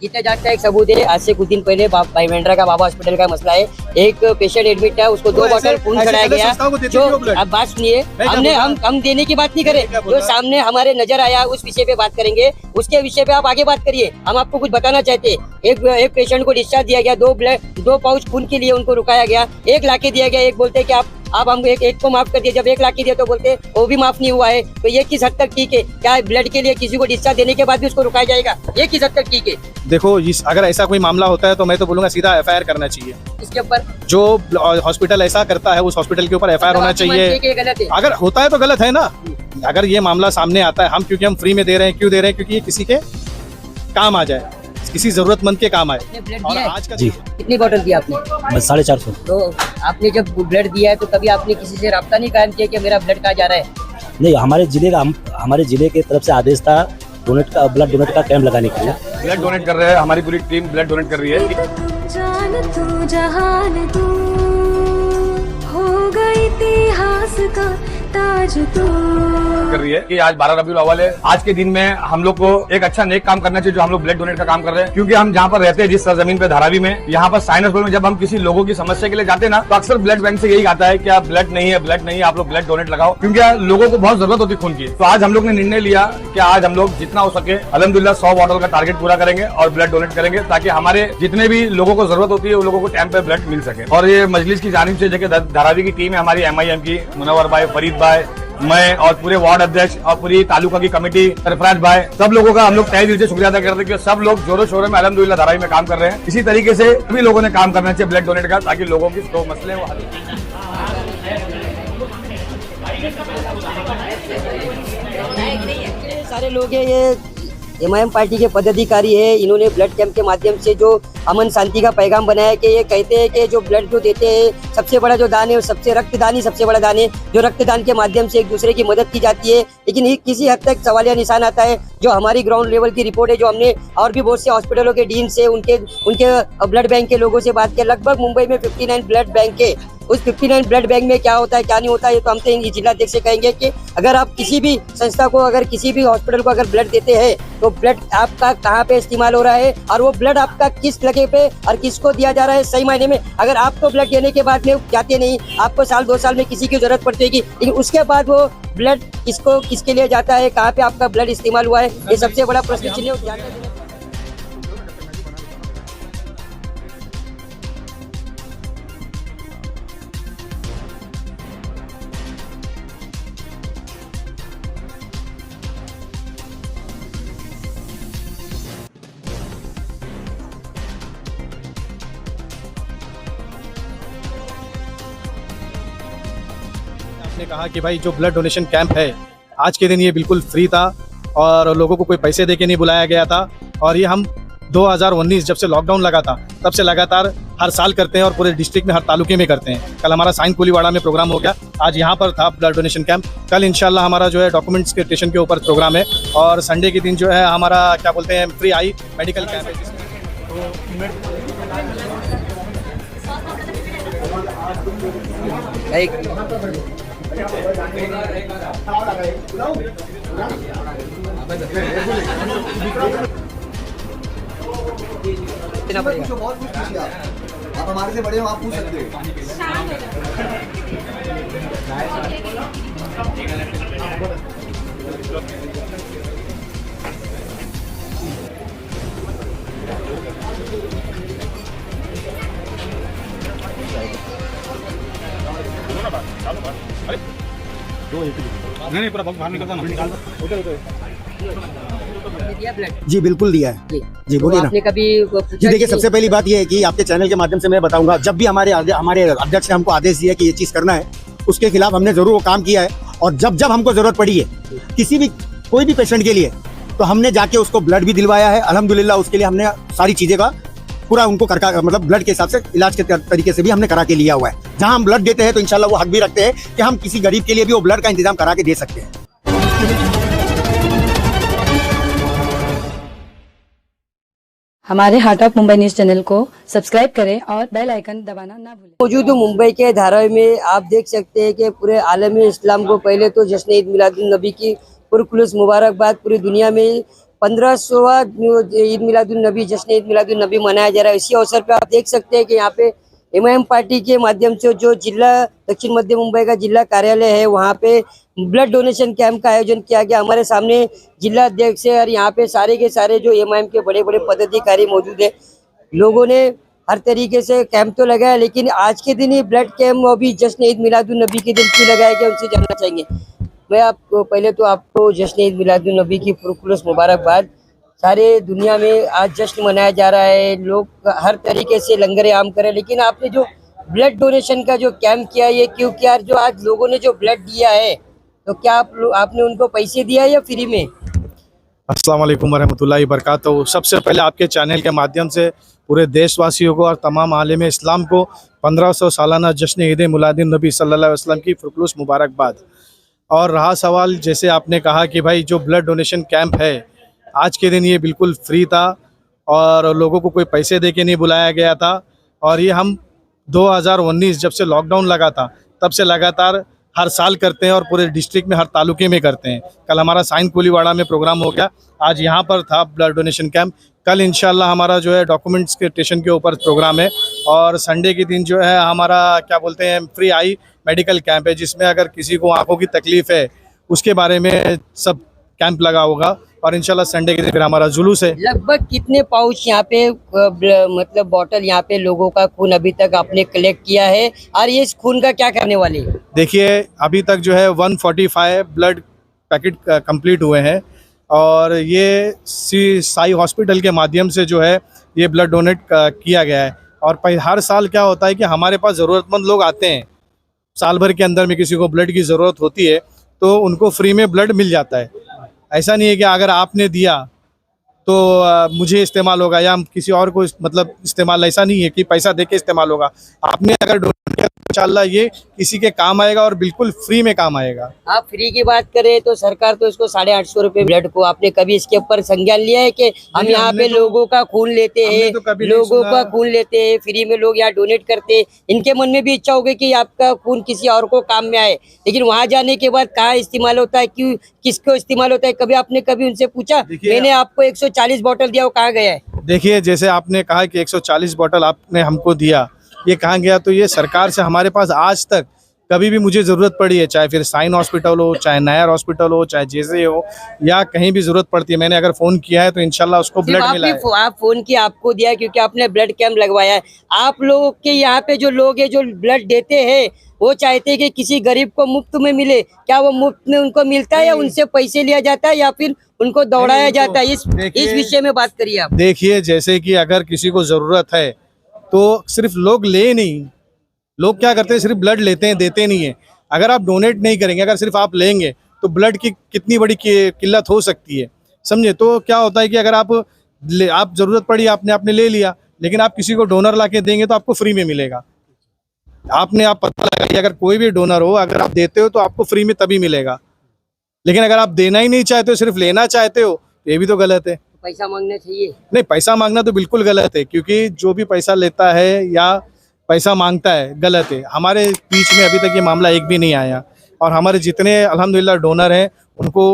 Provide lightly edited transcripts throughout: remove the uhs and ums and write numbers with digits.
जीते जागता एक सबूत है। आज से कुछ दिन पहले भाई मेंढरा का बाबा हॉस्पिटल का मसला है। एक पेशेंट एडमिट है, उसको 2 बॉटल खून चढ़ाया गया। जो अब बात सुनिए, हम देने की बात नहीं करें, जो सामने हमारे नजर आया उस विषय पे बात करेंगे। उसके विषय पे आप आगे बात करिए। हम आपको कुछ बताना चाहते हैं। एक पेशेंट को डिस्चार्ज दिया गया, 2 पाउच खून के लिए उनको रुकाया गया, 1 लाख दिया गया। एक बोलते कि आप हम एक को माफ कर दिए, जब 1 लाख दिया तो बोलते वो भी माफ नहीं हुआ है। तो ये किस हद तक ठीक है? क्या ब्लड के लिए किसी को डिस्चार्ज देने के बाद भी उसको रुकाया जाएगा? ये किस हद तक ठीक है? देखो, अगर ऐसा कोई मामला होता है तो मैं तो बोलूंगा सीधा FIR करना चाहिए। इसके ऊपर जो हॉस्पिटल ऐसा करता है उस हॉस्पिटल के ऊपर FIR होना चाहिए। गलत है? अगर होता है तो गलत है ना। अगर ये मामला सामने आता है, क्योंकि हम फ्री में दे रहे हैं, क्यों दे रहे हैं? क्योंकि ये किसी के काम आ जाए, किसी जरूरतमंद के काम आए। और आज का जी कितनी बोतल दी आपने? बस 450। तो आपने जब ब्लड दिया है तो कभी आपने किसी से राब्ता नहीं कायम किया कि मेरा ब्लड कहाँ जा रहा है? नहीं, हमारे जिले के तरफ से आदेश था ब्लड डोनेट का कैंप लगाने के लिए। ब्लड डोनेट कर रहे हैं, हमारी पूरी टीम ब्लड डोनेट कर रही है। जान तू जहान तू हो गई इतिहास का ताज तू कर रही है कि आज 12 रबीउल अव्वल है। आज के दिन में हम लोग को एक अच्छा नेक काम करना चाहिए, जो हम लोग ब्लड डोनेट का काम कर रहे हैं। क्योंकि हम जहाँ पर रहते हैं, जिस सरजमीन पे धारावी में, यहाँ पर साइनसपुर में जब हम किसी लोगों की समस्या के लिए जाते हैं ना, तो अक्सर ब्लड बैंक से यही आता है कि आप ब्लड नहीं है, आप लोग ब्लड डोनेट लगाओ, क्योंकि लोगों को बहुत जरूरत होती है खून की। तो आज हम लोग ने निर्णय लिया कि आज हम लोग जितना हो सके अल्हम्दुलिल्लाह 100 बॉटल का टारगेट पूरा करेंगे और ब्लड डोनेट करेंगे, ताकि हमारे जितने भी लोगों को जरूरत होती है उन लोगों को टाइम पे ब्लड मिल सके। और ये मजलिस की जानिब से जगह धारावी की टीम है, हमारी MIM की, मुनव्वर भाई, फरीद भाई, मैं और पूरे वार्ड अध्यक्ष और पूरी तालुका की कमेटी, सरफराज भाई, सब लोगों का हम लोग तहे दिल से शुक्रिया अदा करते हैं कि सब लोग जोरों शोरों में अल्हम्दुलिल्लाह धारावी में काम कर रहे हैं। इसी तरीके से सभी लोगों ने काम करना चाहिए ब्लड डोनेट का, ताकि लोगों की जो मसले वो हल। सारे लोग हैं, ये MIM पार्टी के पदाधिकारी है। इन्होंने ब्लड कैंप के माध्यम से जो अमन शांति का पैगाम बनाया कि ये कहते हैं कि जो ब्लड जो देते हैं सबसे बड़ा जो दान है, सबसे रक्तदान ही सबसे बड़ा दान है। जो रक्तदान के माध्यम से एक दूसरे की मदद की जाती है। लेकिन ये किसी हद तक सवालिया निशान आता है। जो हमारी ग्राउंड लेवल की रिपोर्ट है, जो हमने और भी बहुत से हॉस्पिटलों के डीन से, उनके ब्लड बैंक के लोगों से बात किया, लगभग मुंबई में 59 ब्लड बैंक है। उस 59 ब्लड बैंक में क्या होता है क्या नहीं होता है, ये तो हम तो जिलाध्यक्ष से कहेंगे कि अगर आप किसी भी संस्था को, अगर किसी भी हॉस्पिटल को अगर ब्लड देते हैं तो ब्लड आपका कहाँ पे इस्तेमाल हो रहा है और वो ब्लड आपका किस जगह पे और किसको दिया जा रहा है सही मायने में। अगर आपको ब्लड देने के बाद में जाते नहीं, आपको साल 2 साल में किसी की जरूरत पड़ती है, लेकिन उसके बाद वो ब्लड किसके लिए जाता है, कहाँ पे आपका ब्लड इस्तेमाल हुआ है, ये सबसे बड़ा प्रश्न चिन्ह है। आपने कहा कि भाई जो ब्लड डोनेशन कैंप है आज के दिन ये बिल्कुल फ्री था और लोगों को कोई पैसे देके नहीं बुलाया गया था। और ये हम 2019 जब से लॉकडाउन लगा था तब से लगातार हर साल करते हैं और पूरे डिस्ट्रिक्ट में हर तालुके में करते हैं। कल हमारा साइन कोलीवाड़ा में प्रोग्राम हो गया, आज यहाँ पर था ब्लड डोनेशन कैंप। कल इंशाल्लाह हमारा जो है डॉक्यूमेंट्स के स्टेशन के ऊपर प्रोग्राम है और संडे के दिन जो है हमारा क्या बोलते हैं फ्री आई मेडिकल कैंप है। बहुत कुछ पूछिए आप हमारे से बड़े हो, आप पूछ सकते नहीं पूरा बाहर निकलता ना। जी बिल्कुल दिया है। जी बोलिए ना। आपने कभी जी देखिए, सबसे पहली बात यह है कि आपके चैनल के माध्यम से मैं बताऊंगा, जब भी हमारे अध्यक्ष ने हमको आदेश दिया कि ये चीज़ करना है, उसके खिलाफ हमने जरूर वो काम किया है। और जब जब हमको जरूरत पड़ी है कोई भी पेशेंट के लिए, तो हमने जाके उसको ब्लड भी दिलवाया है। अल्हम्दुलिल्लाह उसके लिए हमने सारी चीज़ें का पूरा उनको मतलब ब्लड के हिसाब से इलाज के तरीके से भी हमने करा के लिया हुआ है। जहाँ हम ब्लड देते हैं तो इंशाल्लाह वो हक भी रखते हैं कि हम किसी गरीब के लिए भी वो ब्लड का इंतजाम करा के दे सकते हैं। हमारे heart of Mumbai news channel को सब्सक्राइब करें और बेल आइकन दबाना ना भूलें। मौजूद मुंबई के धारावी में आप देख सकते हैं कि पूरे आलम इस्लाम को पहले तो जश्न ईद मिलादुन नबी की पुरखुलूस मुबारकबाद। पूरी दुनिया में 1500वां ईद मिलादुन्नबी जश्न ईद मिलादुन्नबी मनाया जा रहा है। इसी अवसर पे आप देख सकते हैं कि यहाँ पे एमआईएम पार्टी के माध्यम से जो जिला दक्षिण मध्य मुंबई का जिला कार्यालय है वहाँ पे ब्लड डोनेशन कैंप का आयोजन किया गया। हमारे सामने जिला अध्यक्ष है और यहाँ पे सारे के सारे जो एमआईएम के बड़े बड़े पदाधिकारी मौजूद है। लोगों ने हर तरीके से कैंप तो लगाया, लेकिन आज के दिन ही ब्लड कैंप अभी जश्न ईद मिलादुन्नबी के दिन क्यों लगाया गया उनसे जानना चाहेंगे। मैं आपको पहले तो आपको जश्न ईद मिलादुन्नबी की पुरखुलूस मुबारकबाद। सारे दुनिया में आज जश्न मनाया जा रहा है, लोग हर तरीके से लंगर आम करें, लेकिन आपने जो ब्लड डोनेशन का जो कैंप किया ये क्यों किया? जो आज लोगों ने जो ब्लड दिया है तो क्या आपने उनको पैसे दिया या फ्री में? अस्सलाम वालेकुम वरहमतुल्लाहि वबरकातुहू। सबसे पहले आपके चैनल के माध्यम से पूरे देशवासियों को और तमाम आलिम इस्लाम को 1500 सालाना जश्न ईद मिलादुन्नबी सल्लल्लाहु अलैहि वसल्लम की पुरखुलूस मुबारकबाद। और रहा सवाल, जैसे आपने कहा कि भाई जो ब्लड डोनेशन कैंप है आज के दिन ये बिल्कुल फ्री था और लोगों को कोई पैसे दे के नहीं बुलाया गया था। और ये हम 2019 जब से लॉकडाउन लगा था तब से लगातार हर साल करते हैं और पूरे डिस्ट्रिक्ट में हर तालुके में करते हैं। कल हमारा साइन कोलीवाड़ा में प्रोग्राम हो गया, आज यहाँ पर था ब्लड डोनेशन कैंप। कल इंशाल्लाह हमारा जो है डॉक्यूमेंट्स के स्टेशन के ऊपर प्रोग्राम है और संडे के दिन जो है हमारा क्या बोलते हैं फ्री आई मेडिकल कैंप है, जिसमें अगर किसी को आंखों की तकलीफ है उसके बारे में सब कैंप लगा होगा। और इंशाल्लाह संडे के दिन फिर हमारा जुलूस है। लगभग कितने पाउच यहाँ पे मतलब बॉटल यहाँ पे लोगों का खून अभी तक आपने कलेक्ट किया है और ये इस खून का क्या करने वाले हैं? देखिए अभी तक जो है 145 ब्लड पैकेट कंप्लीट हुए हैं और ये साई हॉस्पिटल के माध्यम से जो है ये ब्लड डोनेट किया गया है। और हर साल क्या होता है कि हमारे पास ज़रूरतमंद लोग आते हैं, साल भर के अंदर में किसी को ब्लड की ज़रूरत होती है तो उनको फ्री में ब्लड मिल जाता है। ऐसा नहीं है कि अगर आपने दिया तो मुझे इस्तेमाल होगा या किसी और को मतलब इस्तेमाल, ऐसा नहीं है कि पैसा दे के इस्तेमाल होगा। आपने अगर डोनेट किया तो इंशाल्लाह ये किसी के काम आएगा और बिल्कुल फ्री में काम आएगा। आप फ्री की बात करें तो सरकार तो इसको 850 रुपए ब्लड को, आपने कभी इसके ऊपर संज्ञान लिया है कि हम यहाँ पे लोगों का खून लेते हैं, लोगों का खून लेते हैं, फ्री में लोग यहाँ डोनेट करते हैं, इनके मन में भी इच्छा होगी कि आपका खून किसी और को काम में आए, लेकिन वहाँ जाने के बाद कहाँ इस्तेमाल होता है, क्यों किसको इस्तेमाल होता है? कभी आपने कभी उनसे पूछा? मैंने आपको 140 बॉटल दिया, वो कहाँ गया है? देखिए जैसे आपने कहा कि 140 बॉटल आपने हमको दिया, ये कहाँ गया? तो ये सरकार से हमारे पास आज तक कभी भी मुझे ज़रूरत पड़ी है, चाहे फिर साइन हॉस्पिटल हो, चाहे नायर हॉस्पिटल हो, चाहे जैसे हो या कहीं भी ज़रूरत पड़ती है, मैंने अगर फ़ोन किया है तो इंशाल्लाह उसको ब्लड मिला है। आप फोन किया, आपको दिया क्योंकि आपने ब्लड कैंप लगवाया है। आप लोगों के यहाँ पे जो लोग हैं जो ब्लड देते हैं वो चाहते हैं कि किसी गरीब को मुफ्त में मिले, क्या वो मुफ्त में उनको मिलता है या उनसे पैसे लिया जाता है या फिर उनको दौड़ाया जाता है? इस विषय में बात करिए आप। देखिए जैसे कि अगर किसी को ज़रूरत है तो सिर्फ लोग ले नहीं, लोग क्या करते हैं सिर्फ ब्लड लेते हैं, देते नहीं है। अगर आप डोनेट नहीं करेंगे, अगर सिर्फ आप लेंगे तो ब्लड की कितनी बड़ी किल्लत हो सकती है, समझे? तो क्या होता है कि अगर आप ज़रूरत पड़ी आपने ले लिया, लेकिन आप किसी को डोनर ला के देंगे तो आपको फ्री में मिलेगा। आप पता लगाइए, अगर कोई भी डोनर हो, अगर आप देते हो तो आपको फ्री में तभी मिलेगा, लेकिन अगर आप देना ही नहीं चाहते हो, सिर्फ लेना चाहते हो, ये भी तो गलत है। पैसा मांगना चाहिए? नहीं, पैसा मांगना तो बिल्कुल गलत है, क्योंकि जो भी पैसा लेता है या पैसा मांगता है गलत है। हमारे बीच में अभी तक ये मामला एक भी नहीं आया और हमारे जितने अल्हम्दुलिल्लाह डोनर हैं उनको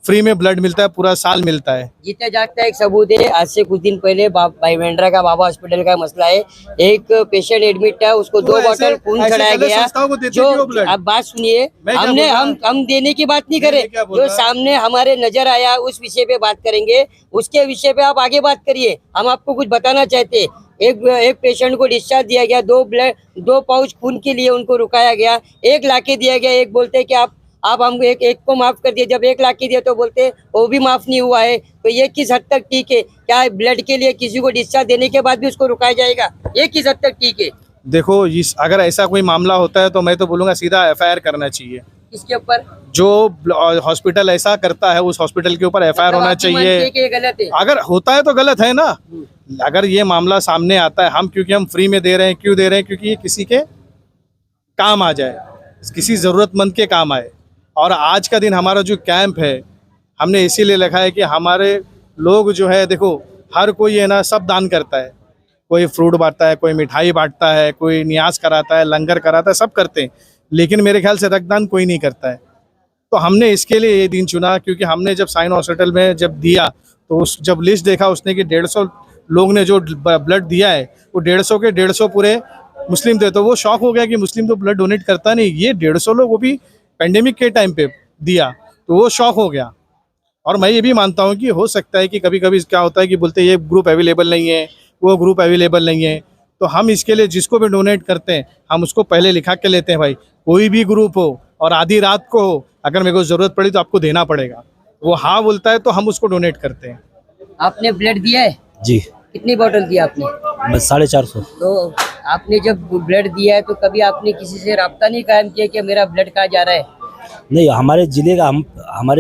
फ्री में ब्लड मिलता है, पूरा साल मिलता है। जीते जागता एक सबूत है। आज से कुछ दिन पहले भाई वेंड्रा का बाबा हॉस्पिटल का मसला है, एक पेशेंट एडमिट है, उसको 2 बॉटल खून चढ़ाया गया। जो आप बात सुनिए, हम देने की बात नहीं करें, जो सामने हमारे नजर आया उस विषय पे बात करेंगे, उसके विषय पे आप आगे बात करिए। हम आपको कुछ बताना चाहते, एक पेशेंट को डिस्चार्ज दिया गया, 2 पाउच खून के लिए उनको रुकाया गया, 1 लाख दिया गया। एक बोलते कि आप हमको एक को माफ कर दिए, जब 1 लाख दिया तो बोलते वो भी माफ नहीं हुआ है। तो ये किस हद तक ठीक है? क्या ब्लड के लिए किसी को डिस्चार्ज देने के बाद भी उसको रुकाया जाएगा? ये किस हद तक ठीक है? देखो अगर ऐसा कोई मामला होता है तो मैं तो बोलूँगा सीधा FIR करना चाहिए। इसके ऊपर जो हॉस्पिटल ऐसा करता है उस हॉस्पिटल के ऊपर FIR होना चाहिए। गलत है? अगर होता है तो गलत है ना। अगर ये मामला सामने आता है, क्योंकि हम फ्री में दे रहे हैं, क्यों दे रहे हैं? क्योंकि ये किसी के काम आ जाए, किसी ज़रूरतमंद के काम आए। और आज का दिन हमारा जो कैंप है हमने इसीलिए लिखा है कि हमारे लोग जो है, देखो हर कोई है ना सब दान करता है, कोई फ्रूट बांटता है, कोई मिठाई बांटता है, कोई नियाज कराता है, लंगर कराता है, सब करते हैं, लेकिन मेरे ख्याल से रक्तदान कोई नहीं करता है। तो हमने इसके लिए ये दिन चुना, क्योंकि हमने जब साइन हॉस्पिटल में जब दिया तो उस जब लिस्ट देखा उसने कि 150 लोग ने जो ब्लड दिया है वो 150 के 150 पूरे मुस्लिम थे, तो वो शॉक हो गया कि मुस्लिम तो ब्लड डोनेट करता नहीं, ये 150 लोग वो भी पेंडेमिक के टाइम पे दिया, तो वो शॉक हो गया। और मैं ये भी मानता हूँ कि हो सकता है कि कभी कभी क्या होता है कि बोलते हैं ये ग्रुप अवेलेबल नहीं है, वो ग्रुप अवेलेबल नहीं है, तो हम इसके लिए जिसको भी डोनेट करते हैं हम उसको पहले लिखा के लेते हैं, भाई कोई भी ग्रुप हो और आधी रात को हो, अगर मेरे को ज़रूरत पड़ी तो आपको देना पड़ेगा, वो हाँ बोलता है तो हम उसको डोनेट करते हैं। आपने ब्लड दिया है? जी कितनी बोतल दिया आपने? बस 450। तो आपने जब ब्लड दिया है तो कभी आपने किसी से राब्ता नहीं कायम किया कि मेरा ब्लड कहाँ जा रहा है? नहीं, हमारे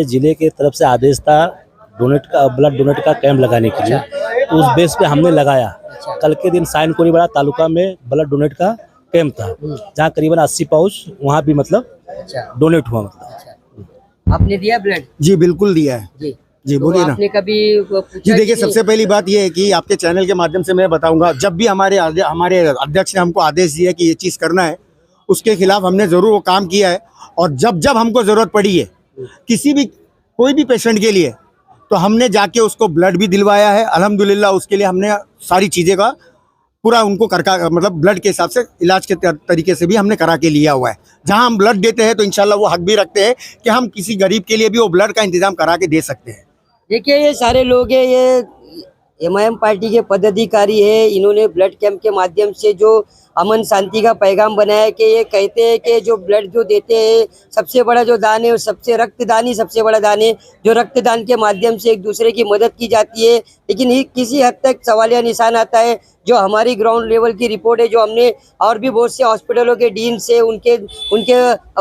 जिले के तरफ से आदेश था ब्लड डोनेट का कैंप लगाने के लिए, तो उस बेस पे हमने लगाया। कल के दिन साइन कोलीवाड़ा तालुका में ब्लड डोनेट का कैंप था, जहाँ करीबन 80 पाउच वहाँ भी मतलब डोनेट हुआ। मतलब आपने दिया ब्लड? जी बिल्कुल दिया है। जी तो बोलिए ना। आपने कभी पूछा जी देखिए, कि- सबसे पहली बात यह है कि आपके चैनल के माध्यम से मैं बताऊंगा, जब भी हमारे अध्यक्ष ने हमको आदेश दिया कि ये चीज़ करना है, उसके खिलाफ हमने ज़रूर वो काम किया है। और जब जब हमको ज़रूरत पड़ी है कोई भी पेशेंट के लिए, तो हमने जाके उसको ब्लड भी दिलवाया है। अल्हम्दुलिल्लाह उसके लिए हमने सारी चीज़ें का पूरा उनको मतलब ब्लड के हिसाब से इलाज के तरीके से भी हमने करा के लिया हुआ है। जहां हम ब्लड देते हैं तो इंशाल्लाह वो हक भी रखते हैं कि हम किसी गरीब के लिए भी वो ब्लड का इंतजाम करा के दे सकते हैं। देखिए, ये सारे लोग हैं, ये एमआईएम पार्टी के पदाधिकारी है, इन्होंने ब्लड कैंप के माध्यम से जो अमन शांति का पैगाम बनाया है कि ये कहते हैं कि जो ब्लड जो देते हैं सबसे बड़ा जो दान है, सबसे रक्तदानी सबसे बड़ा दान है, जो रक्तदान के माध्यम से एक दूसरे की मदद की जाती है। लेकिन ये किसी हद तक सवालिया निशान आता है। जो हमारी ग्राउंड लेवल की रिपोर्ट है, जो हमने और भी बहुत से हॉस्पिटलों के डीन से उनके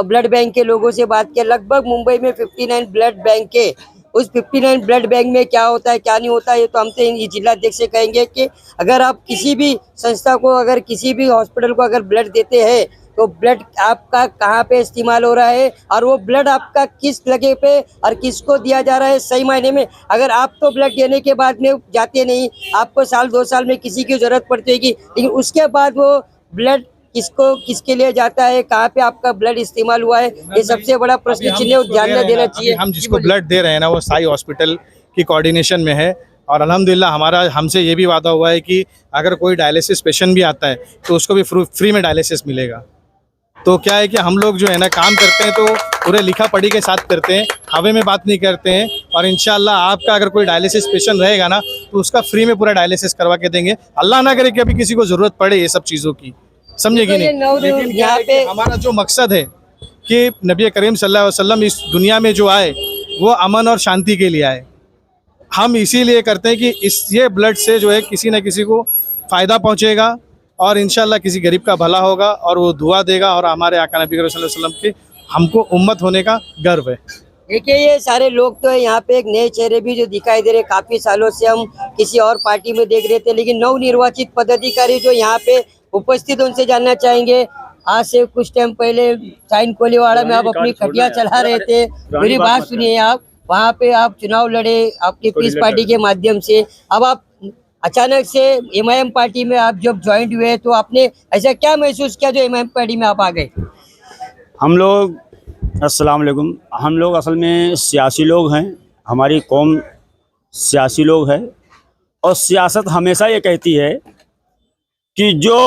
ब्लड बैंक के लोगों से बात किया, लगभग मुंबई में 59 ब्लड बैंक है। उस 59 ब्लड बैंक में क्या होता है क्या नहीं होता है, ये तो हमसे जिलाध्यक्ष से कहेंगे कि अगर आप किसी भी संस्था को, अगर किसी भी हॉस्पिटल को अगर ब्लड देते हैं तो ब्लड आपका कहाँ पे इस्तेमाल हो रहा है और वो ब्लड आपका किस जगह पे और किसको दिया जा रहा है सही मायने में। अगर आप तो ब्लड देने के बाद में जाते नहीं, आपको साल 2 साल में किसी की जरूरत पड़ती होगी, लेकिन उसके बाद वो ब्लड किसके लिए जाता है, कहाँ पे आपका ब्लड इस्तेमाल हुआ है, ये सबसे बड़ा प्रश्न चिन्ह ध्यान में देना चाहिए। हम जिसको ब्लड दे रहे हैं ना वो साई हॉस्पिटल की कोऑर्डिनेशन में है, और अल्हम्दुलिल्लाह हमसे ये भी वादा हुआ है कि अगर कोई डायलिसिस पेशेंट भी आता है तो उसको भी फ्री में डायलिसिस मिलेगा। तो क्या है कि हम लोग जो है ना काम करते हैं तो पूरे लिखा पढ़ी के साथ करते हैं, हवे में बात नहीं करते हैं। और इंशाल्लाह आपका अगर कोई डायलिसिस पेशेंट रहेगा ना तो उसका फ्री में पूरा डायलिसिस करवा के देंगे। अल्लाह ना करे कि अभी किसी को ज़रूरत पड़े ये सब चीज़ों की, समझे कि नहीं। लेकिन यहाँ पे हमारा जो मकसद है कि नबी करीम सल्लल्लाहु अलैहि वसल्लम इस दुनिया में जो आए वो अमन और शांति के लिए आए। हम इसीलिए करते हैं कि ये ब्लड से जो है किसी न किसी को फ़ायदा पहुँचेगा और इंशाल्लाह किसी गरीब का भला होगा और वो दुआ देगा। और हमारे आका नबी करीम सल्लल्लाहु अलैहि वसल्लम के हमको उम्मत होने का गर्व है। देखिए, ये सारे लोग तो है, यहाँ पे एक नए चेहरे भी जो दिखाई दे रहे, काफी सालों से हम किसी और पार्टी में देख रहे थे, लेकिन नवनिर्वाचित पदाधिकारी जो यहाँ पे उपस्थित, उनसे जानना चाहेंगे। आज से कुछ टाइम पहले साइन कोलीवाड़ा में आप अपनी खटिया चला रहे थे, मेरी बात सुनिए, आप वहाँ पे आप चुनाव लड़े आपकी पीस पार्टी के माध्यम से, अब आप अचानक से एमआईएम पार्टी में आप जब ज्वाइंट हुए तो आपने ऐसा क्या महसूस किया जो एमआईएम पार्टी में आप आ गए? हम लोग अस्सलाम वालेकुम, हम लोग असल में सियासी लोग हैं, हमारी कौम सियासी लोग है और सियासत हमेशा ये कहती है कि जो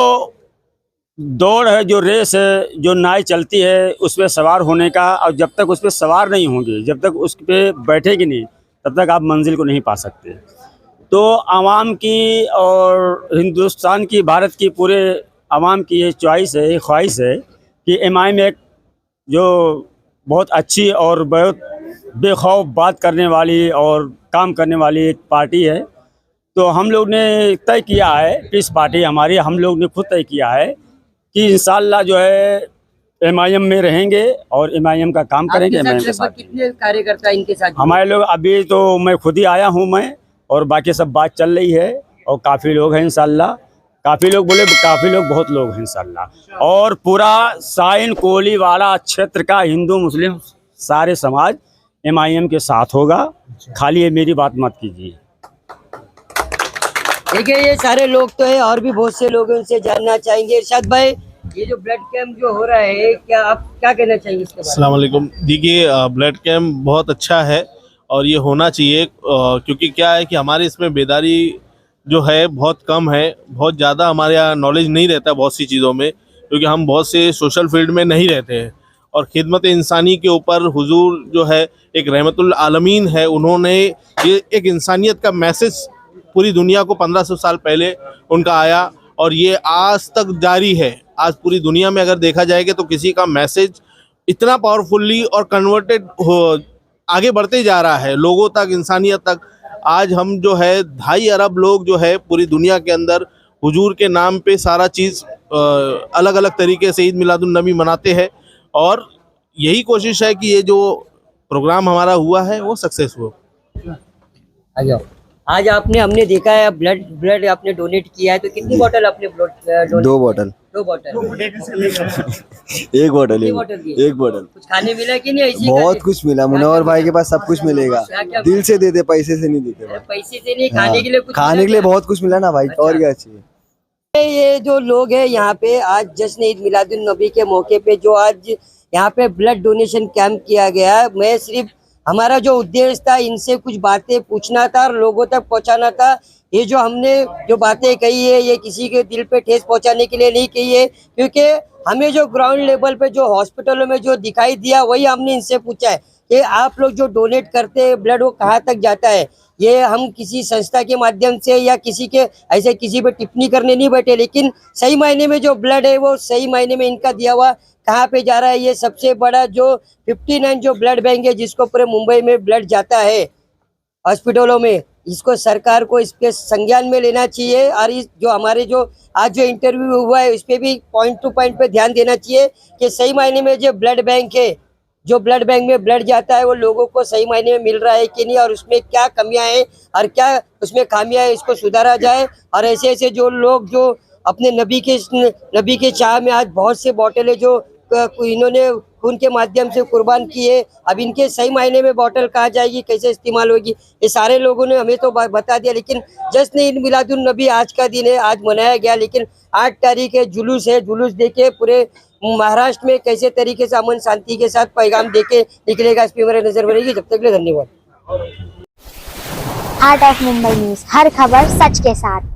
दौड़ है, जो रेस है, जो नाव चलती है उस पर सवार होने का, और जब तक उस पर सवार नहीं होंगे, जब तक उस पर बैठेगी नहीं, तब तक आप मंजिल को नहीं पा सकते। तो आवाम की और हिंदुस्तान की, भारत की पूरे आवाम की ये चॉइस है, ये ख्वाहिश है कि एमआईएम एक जो बहुत अच्छी और बहुत बेखौफ बात करने वाली और काम करने वाली एक पार्टी है। तो हम लोग ने तय किया है, पीस पार्टी हमारी, हम लोग ने खुद तय किया है कि इंशाल्लाह जो है एमआईएम में रहेंगे और एमआईएम का काम करेंगे। एमआईएम के साथ कितने कार्यकर्ता इनके साथ? हमारे लोग अभी तो मैं खुद ही आया हूँ मैं, और बाकी सब बात चल रही है और काफ़ी लोग हैं इंशाल्लाह, काफ़ी लोग बहुत लोग हैं इंशाल्लाह। और पूरा साइन कोलीवाड़ा क्षेत्र का हिंदू मुस्लिम सारे समाज एमआईएम के साथ होगा, खाली ये मेरी बात मत कीजिए। देखिए, ये सारे लोग तो है, और भी बहुत से लोग हैं, उनसे जानना चाहेंगे। इरशाद भाई, ये जो ब्लड कैंप जो हो रहा है, क्या आप क्या कहना चाहेंगे इसके बारे में? अस्सलाम वालेकुम। देखिए, ब्लड कैंप बहुत अच्छा है और ये होना चाहिए, क्योंकि क्या है कि हमारे इसमें बेदारी जो है बहुत कम है, बहुत ज़्यादा हमारे यहाँ नॉलेज नहीं रहता बहुत सी चीज़ों में, क्योंकि हम बहुत से सोशल फील्ड में नहीं रहते हैं। और खिदमत इंसानी के ऊपर हुजूर जो है एक रहमतुल आलमीन है, उन्होंने ये एक इंसानियत का मैसेज पूरी दुनिया को 1500 साल पहले उनका आया और ये आज तक जारी है। आज पूरी दुनिया में अगर देखा जाएगा तो किसी का मैसेज इतना पावरफुल्ली और कन्वर्टेड हो आगे बढ़ते जा रहा है लोगों तक, इंसानियत तक। आज हम जो है 2.5 अरब लोग जो है पूरी दुनिया के अंदर हुजूर के नाम पे सारा चीज़ अलग अलग तरीके से ईद मिलादुन नबी मनाते हैं, और यही कोशिश है कि ये जो प्रोग्राम हमारा हुआ है वो सक्सेस हो। आज हमने देखा है ब्लड आपने डोनेट किया है, तो कितनी बोतल आपने ब्लड 2 बोतल 2 बोतल 1 बोतल दिए। 1 बोतल। कुछ खाने मिला कि नहीं? ऐसी बहुत कुछ मिला, मुनव्वर भाई के पास सब कुछ मिलेगा, क्या दिल से देते, पैसे से नहीं देते भाई। पैसे से नहीं, खाने के लिए कुछ खाने के लिए बहुत कुछ मिला ना भाई, और क्या चाहिए। ये जो लोग हैं यहाँ पे आज जश्न ईद मिलादुन नबी के मौके पे जो आज यहाँ पे ब्लड डोनेशन कैंप किया गया है, मैं सिर्फ हमारा जो उद्देश्य था इनसे कुछ बातें पूछना था और लोगों तक पहुँचाना था। ये जो हमने जो बातें कही है ये किसी के दिल पे ठेस पहुँचाने के लिए नहीं कही है, क्योंकि हमें जो ग्राउंड लेवल पे जो हॉस्पिटलों में जो दिखाई दिया वही हमने इनसे पूछा है कि आप लोग जो डोनेट करते हैं ब्लड वो कहाँ तक जाता है। ये हम किसी संस्था के माध्यम से या किसी के ऐसे किसी पे टिप्पणी करने नहीं बैठे, लेकिन सही मायने में जो ब्लड है वो सही मायने में इनका दिया हुआ कहाँ पे जा रहा है। ये सबसे बड़ा जो 59 जो ब्लड बैंक है जिसको पूरे मुंबई में ब्लड जाता है हॉस्पिटलों में, इसको सरकार को इसके संज्ञान में लेना चाहिए। और इस जो हमारे जो आज जो इंटरव्यू हुआ है इस पे भी पॉइंट टू पॉइंट पे ध्यान देना चाहिए कि सही मायने में जो ब्लड बैंक है, जो ब्लड बैंक में ब्लड जाता है वो लोगों को सही मायने में मिल रहा है कि नहीं, और उसमें क्या कमियां हैं और क्या उसमें खामियां हैं, इसको सुधारा जाए। और ऐसे ऐसे जो लोग जो अपने नबी के चाह में आज बहुत से बॉटलें जो इन्होंने खून के माध्यम से कुर्बान की है, अब इनके सही मायने में बॉटल कहाँ जाएगी, कैसे इस्तेमाल होगी, ये सारे लोगों ने हमें तो बता दिया। लेकिन जश्न ईद मिलादुन नबी आज का दिन है, आज मनाया गया, लेकिन 8 तारीख है, जुलूस देके पूरे महाराष्ट्र में कैसे तरीके से अमन शांति के साथ पैगाम देके निकलेगा, इस पे मेरी नजर बनेगी। जब तक के लिए धन्यवाद। हार्ट ऑफ मुंबई न्यूज, हर खबर सच के साथ।